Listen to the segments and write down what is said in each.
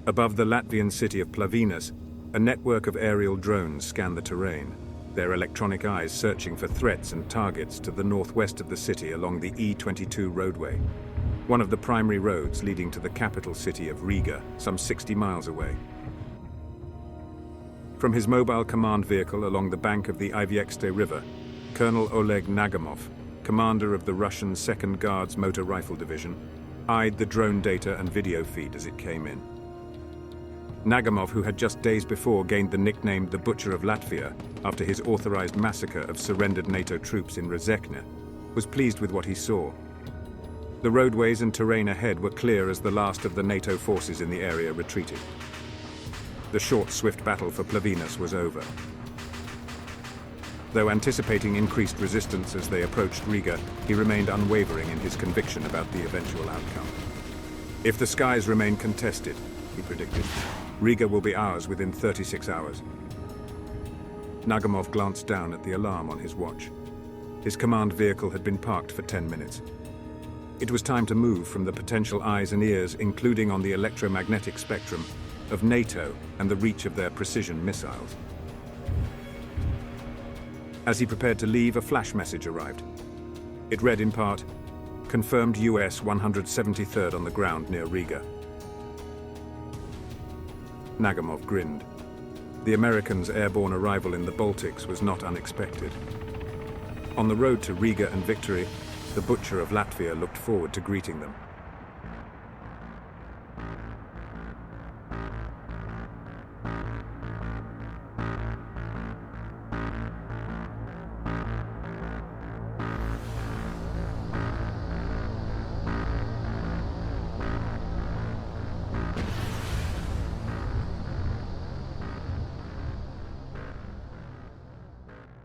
Above the Latvian city of Plavinas, a network of aerial drones scanned the terrain, their electronic eyes searching for threats and targets to the northwest of the city along the E22 roadway, one of the primary roads leading to the capital city of Riga, some 60 miles away. From his mobile command vehicle along the bank of the Iviekste River, Colonel Oleg Nagamov, commander of the Russian 2nd Guards Motor Rifle Division, eyed the drone data and video feed as it came in. Nagamov, who had just days before gained the nickname the Butcher of Latvia after his authorized massacre of surrendered NATO troops in Rezekne, was pleased with what he saw. The roadways and terrain ahead were clear as the last of the NATO forces in the area retreated. The short, swift battle for Plavinas was over. Though anticipating increased resistance as they approached Riga, he remained unwavering in his conviction about the eventual outcome. If the skies remain contested, he predicted, Riga will be ours within 36 hours. Nagamov glanced down at the alarm on his watch. His command vehicle had been parked for 10 minutes. It was time to move from the potential eyes and ears, including on the electromagnetic spectrum, of NATO and the reach of their precision missiles. As he prepared to leave, a flash message arrived. It read in part, "Confirmed US 173rd on the ground near Riga." Nagamov grinned. The Americans' airborne arrival in the Baltics was not unexpected. On the road to Riga and victory, the Butcher of Latvia looked forward to greeting them.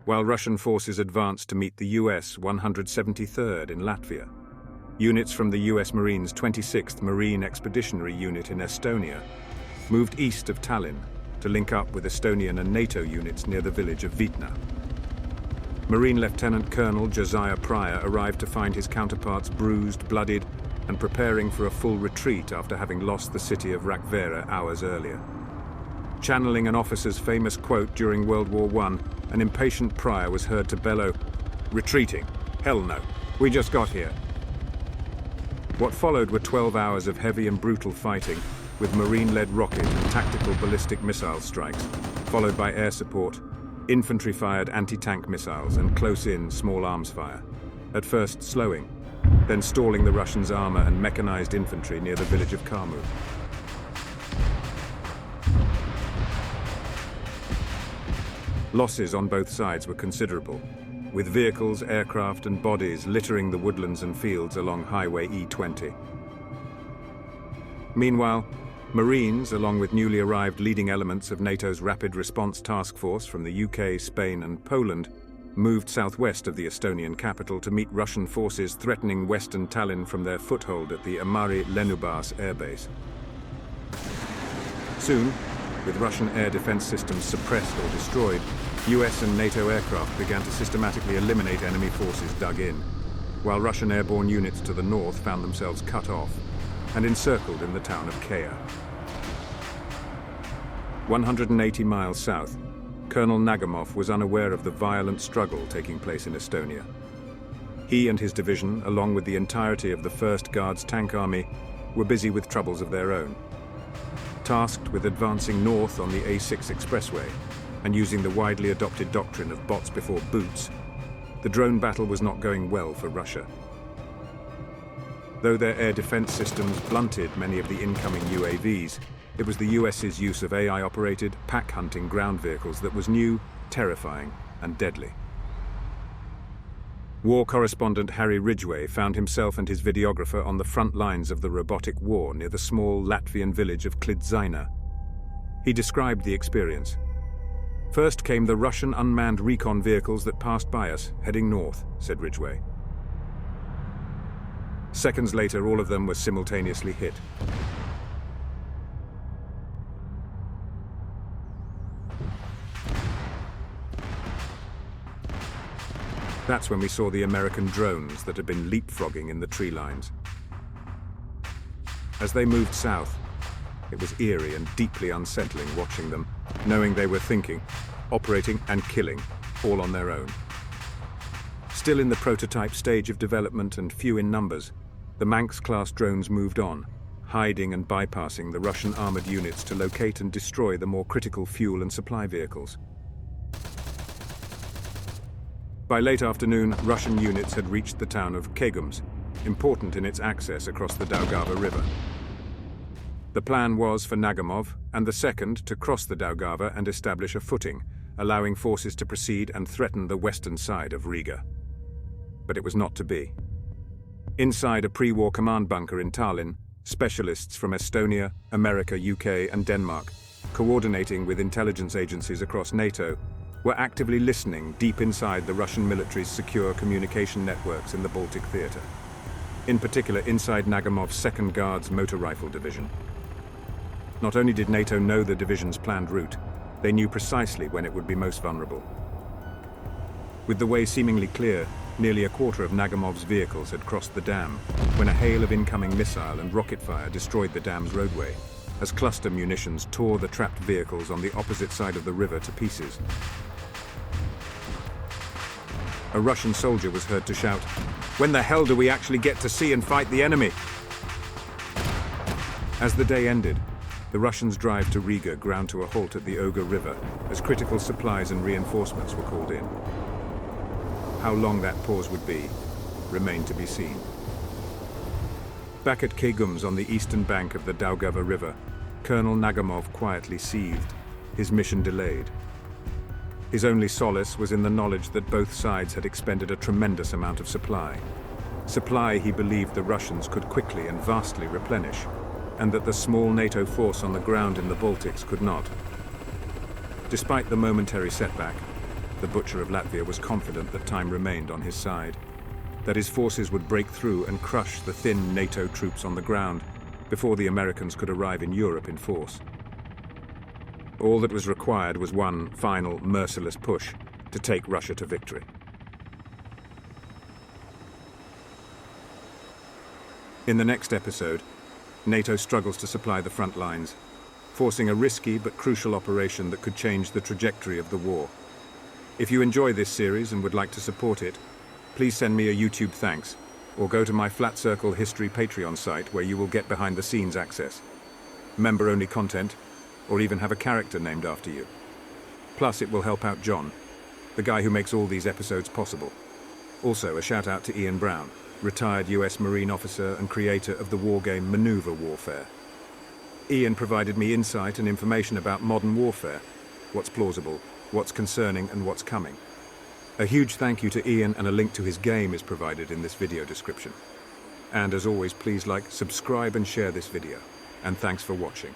While Russian forces advanced to meet the US 173rd in Latvia, units from the US Marines' 26th Marine Expeditionary Unit in Estonia moved east of Tallinn to link up with Estonian and NATO units near the village of Vitna. Marine Lieutenant Colonel Josiah Pryor arrived to find his counterparts bruised, bloodied, and preparing for a full retreat after having lost the city of Rakvere hours earlier. Channeling an officer's famous quote during World War I, an impatient Pryor was heard to bellow, "Retreating? Hell no. We just got here." What followed were 12 hours of heavy and brutal fighting, with Marine-led rocket and tactical ballistic missile strikes, followed by air support, infantry-fired anti-tank missiles, and close-in small arms fire, at first slowing, then stalling the Russians' armor and mechanized infantry near the village of Karmu. Losses on both sides were considerable, with vehicles, aircraft, and bodies littering the woodlands and fields along Highway E20. Meanwhile, Marines, along with newly arrived leading elements of NATO's Rapid Response Task Force from the UK, Spain, and Poland, moved southwest of the Estonian capital to meet Russian forces threatening western Tallinn from their foothold at the Amari Lennubas airbase. Soon, with Russian air defense systems suppressed or destroyed, US and NATO aircraft began to systematically eliminate enemy forces dug in, while Russian airborne units to the north found themselves cut off and encircled in the town of Kea. 180 miles south, Colonel Nagamov was unaware of the violent struggle taking place in Estonia. He and his division, along with the entirety of the 1st Guards Tank Army, were busy with troubles of their own. Tasked with advancing north on the A6 expressway and using the widely adopted doctrine of bots before boots, the drone battle was not going well for Russia. Though their air defense systems blunted many of the incoming UAVs, it was the US's use of AI-operated, pack-hunting ground vehicles that was new, terrifying, and deadly. War correspondent Harry Ridgway found himself and his videographer on the front lines of the robotic war near the small Latvian village of Klidzaina. He described the experience. "First came the Russian unmanned recon vehicles that passed by us, heading north," said Ridgway. Seconds later, all of them were simultaneously hit. That's when we saw the American drones that had been leapfrogging in the tree lines. As they moved south, It was eerie and deeply unsettling watching them, knowing they were thinking, operating and killing, all on their own. Still in the prototype stage of development and few in numbers, the Manx-class drones moved on, hiding and bypassing the Russian armored units to locate and destroy the more critical fuel and supply vehicles. By late afternoon, Russian units had reached the town of Kegums, important in its access across the Daugava River. The plan was for Nagamov and the second to cross the Daugava and establish a footing, allowing forces to proceed and threaten the western side of Riga. But it was not to be. Inside a pre-war command bunker in Tallinn, specialists from Estonia, America, UK, and Denmark, coordinating with intelligence agencies across NATO, were actively listening deep inside the Russian military's secure communication networks in the Baltic theater. In particular, inside Nagamov's 2nd Guards Motor Rifle Division. Not only did NATO know the division's planned route, they knew precisely when it would be most vulnerable. With the way seemingly clear, nearly a quarter of Nagamov's vehicles had crossed the dam when a hail of incoming missile and rocket fire destroyed the dam's roadway, as cluster munitions tore the trapped vehicles on the opposite side of the river to pieces. A Russian soldier was heard to shout, "When the hell do we actually get to see and fight the enemy?" As the day ended, the Russians' drive to Riga ground to a halt at the Oga River as critical supplies and reinforcements were called in. How long that pause would be remained to be seen. Back at Kegums on the eastern bank of the Daugava River, Colonel Nagamov quietly seethed, his mission delayed. His only solace was in the knowledge that both sides had expended a tremendous amount of supply. Supply he believed the Russians could quickly and vastly replenish, and that the small NATO force on the ground in the Baltics could not. Despite the momentary setback, the Butcher of Latvia was confident that time remained on his side, that his forces would break through and crush the thin NATO troops on the ground before the Americans could arrive in Europe in force. All that was required was one final, merciless push to take Russia to victory. In the next episode, NATO struggles to supply the front lines, forcing a risky but crucial operation that could change the trajectory of the war. If you enjoy this series and would like to support it, please send me a YouTube thanks, or go to my Flat Circle History Patreon site where you will get behind-the-scenes access, member-only content, or even have a character named after you. Plus, it will help out John, the guy who makes all these episodes possible. Also, a shout-out to Ian Brown, retired US Marine officer and creator of the wargame Maneuver Warfare. Ian provided me insight and information about modern warfare, what's plausible, what's concerning, and what's coming. A huge thank you to Ian, and a link to his game is provided in this video description. And as always, please like, subscribe, and share this video. And thanks for watching.